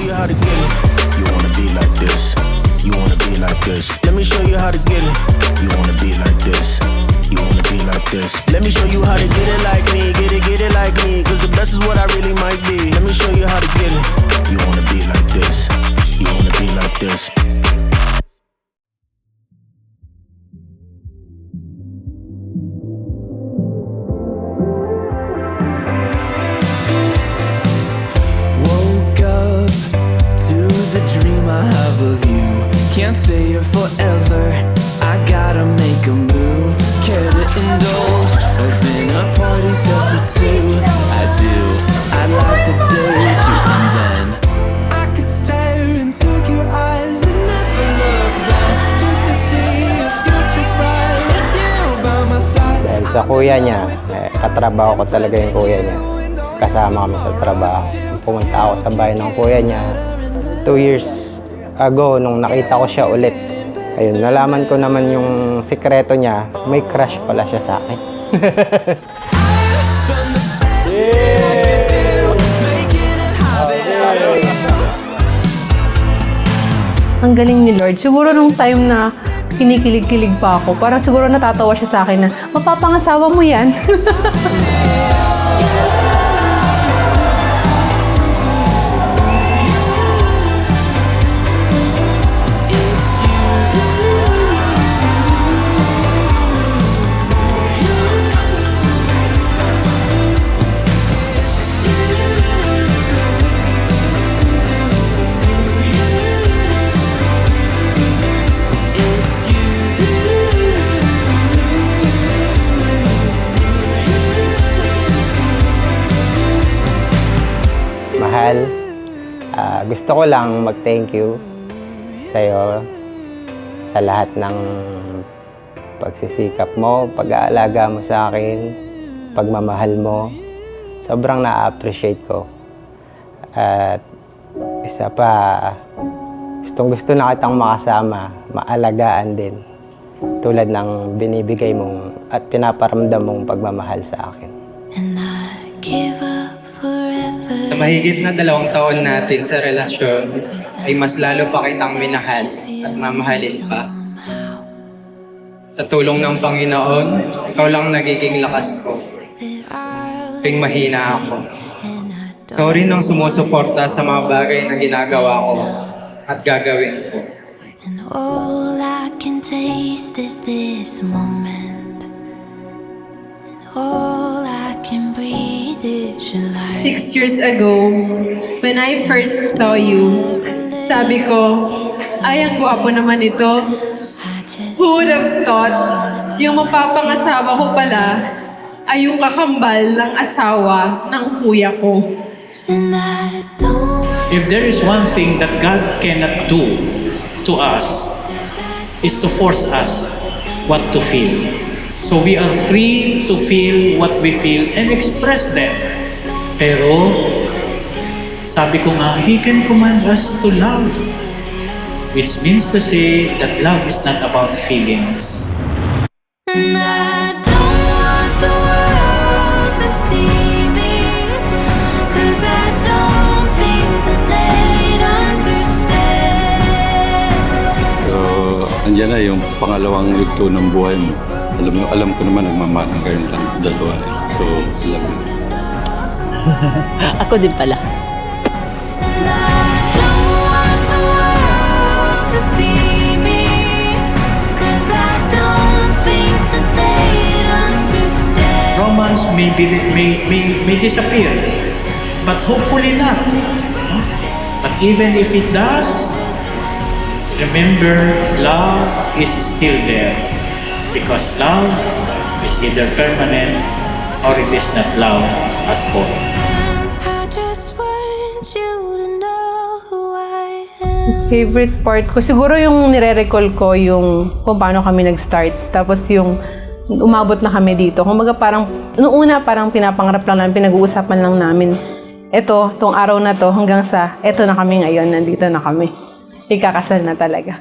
you how to get it. You wanna be like this. You wanna be like this. Let me show you how to get it. You wanna be like this. You wanna be like this. Let me show you how to get it like me. Get it like me. Cause the best is what I really might be. Let me show you how to get it. You wanna be like this. You wanna be like this. Can't stay here forever. I gotta make a move. Care to indulge or dinner party set for two. I do. I'd like to date you and then I could stare into your eyes and never look back, just to see a future bright with you by my side. Dahil sa kuya niya, katrabaho ko talaga yung kuya niya. Kasama kami sa trabaho. Pumunta ako sa bahay ng kuya niya 2 years ago, nung nakita ko siya ulit, ayun, nalaman ko naman yung sikreto niya, may crush pala siya sa akin. Ang galing ni Lord. Siguro nung time na kinikilig-kilig pa ako, parang siguro natatawa siya sa akin na, mapapangasawa mo yan. Mahal, gusto ko lang mag-thank you sa'yo sa lahat ng pagsisikap mo, pag-aalaga mo sa akin, pagmamahal mo. Sobrang na-appreciate ko. At isa pa, gustong-gusto na kitang makasama, maalagaan din. Tulad ng binibigay mong at pinaparamdam mong pagmamahal sa akin. And I give up forever. Sa mahigit na 2 taon natin sa relasyon, ay mas lalo pa kitang minahal at mamahalin pa. Sa tulong ng Panginoon, ikaw lang nagiging lakas ko. Tuwing mahina ako. Ikaw rin ang sumusuporta sa mga bagay na ginagawa ko at gagawin ko. And all I can taste is this moment. And all I can breathe is your light. 6 years ago, when I first saw you, sabi ko, ay, ang gwapo naman ito. Who would have thought, yung mapapangasawa ko pala, ay yung kakambal ng asawa ng kuya ko. And I don't want If there is one thing that God cannot do to us, is to force us what to feel. So we are free to feel what we feel and express them. Pero, sabi ko nga, He can command us to love. Which means to say that love is not about feelings. And I don't want the world to see me, 'cause I don't think that they'd understand. So, andyan na yung pangalawang yugto ng buhay mo. Alam ko naman nagmamahalan kayong dalawa. So, alam mo. Ako din pala. And I don't want the world to see me, 'cause I don't think that they'd understand. Romance may disappear, but hopefully not. No? But even if it does, remember, love is still there. Because love is either permanent or it is not love at all. I just want you to know who I am. Favorite part ko, siguro yung nire-recall ko yung kung paano kami nag-start. Tapos yung umabot na kami dito. Kumbaga parang, noong una parang pinapangarap lang namin, pinag-uusapan lang namin. Ito, tong araw na to, hanggang sa, eto na kami ngayon, nandito na kami. Ikakasal na talaga.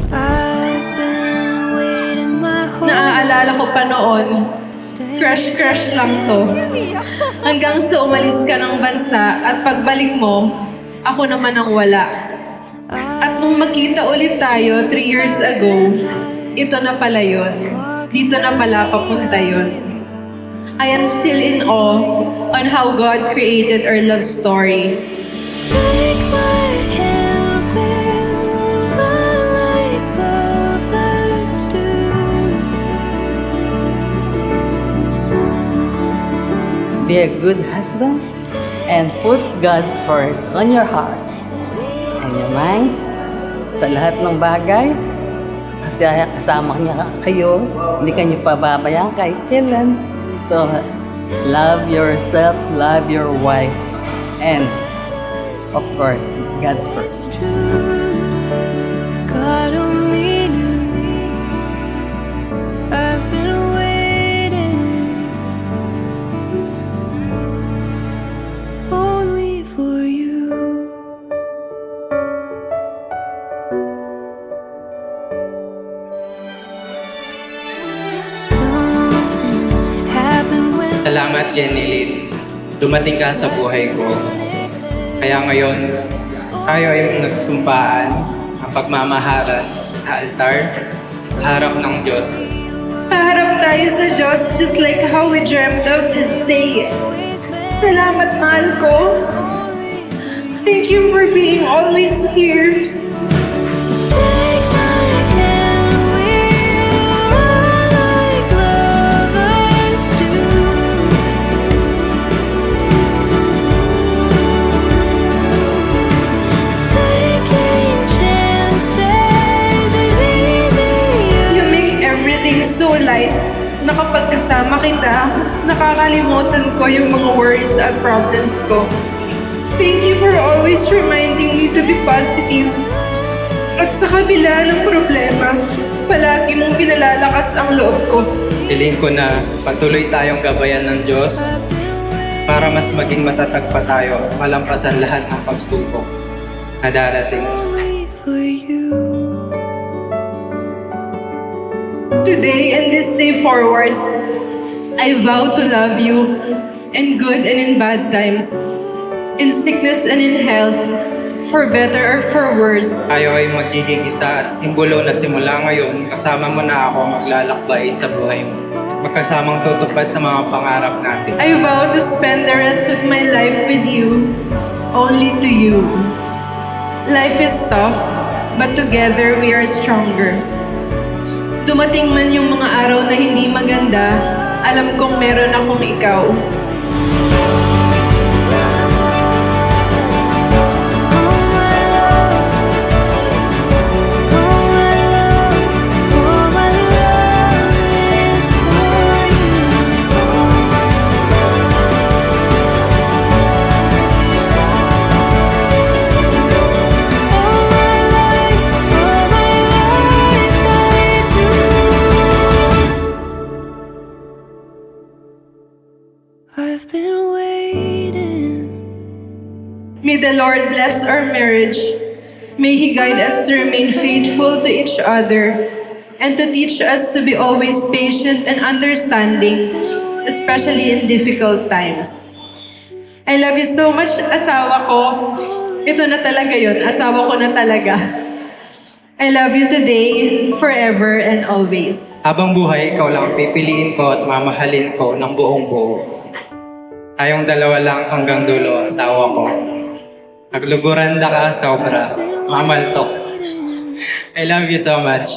I've been waiting my whole Naaalala ko pa noon, crush lang to. Hanggang sa umalis ka ng bansa at pagbalik mo, ako naman ang wala. At nung magkita ulit tayo 3 years ago, ito na pala yun. Dito na pala papunta yun. I am still in awe on how God created our love story. Take my hand, we'll run like lovers do. Be a good husband and put God first on your heart and your mind sa lahat ng bagay. Kasi kasama niya kayo, hindi ka niyo pababayaan kahit kailan. So, love yourself, love your wife, and of course, God first. God only knew I've been waiting only for you. Something happened when Salamat, Jenny Lynn. Dumating ka sa buhay ko. Kaya ngayon, tayo ay nagsumpaan ang pagmamahalan sa altar, sa harap ng Diyos. Paharap tayo sa Diyos just like how we dreamt of this day. Salamat, mahal ko. Thank you for being always here. take my hand, we'll run like lovers do. Taking chances is easy. You make everything so light na kapag kasama kita, nakakalimutan ko yung mga worries at problems ko. Thank you for always reminding me to be positive. At sa kabila ng problema, palagi mong pinalalakas ang loob ko. Hiling ko na patuloy tayong gabayan ng Diyos para mas maging matatag pa tayo at malampasan lahat ng pagsubok na darating. Only for you. Today and this day forward, I vow to love you in good and in bad times, in sickness and in health, for better or for worse. Tayo ay magiging isa at simbolo na simula ngayon, kasama mo na ako maglalakbay sa buhay mo. Magkasamang tutupad sa mga pangarap natin. I vow to spend the rest of my life with you, only to you. Life is tough, but together we are stronger. Dumating man yung mga araw na hindi maganda, alam kong meron akong ikaw. I've been waiting. May the Lord bless our marriage. May He guide us to remain faithful to each other and to teach us to be always patient and understanding, especially in difficult times. I love you so much, asawa ko. Ito na talaga yun, asawa ko na talaga. I love you today, forever, and always. Habang buhay, ikaw lang pipiliin ko at mamahalin ko ng buong buo. Tayong dalawa lang hanggang dulo, asawa ko. Nagluguranda ka sobra, mamaltok. I love you so much.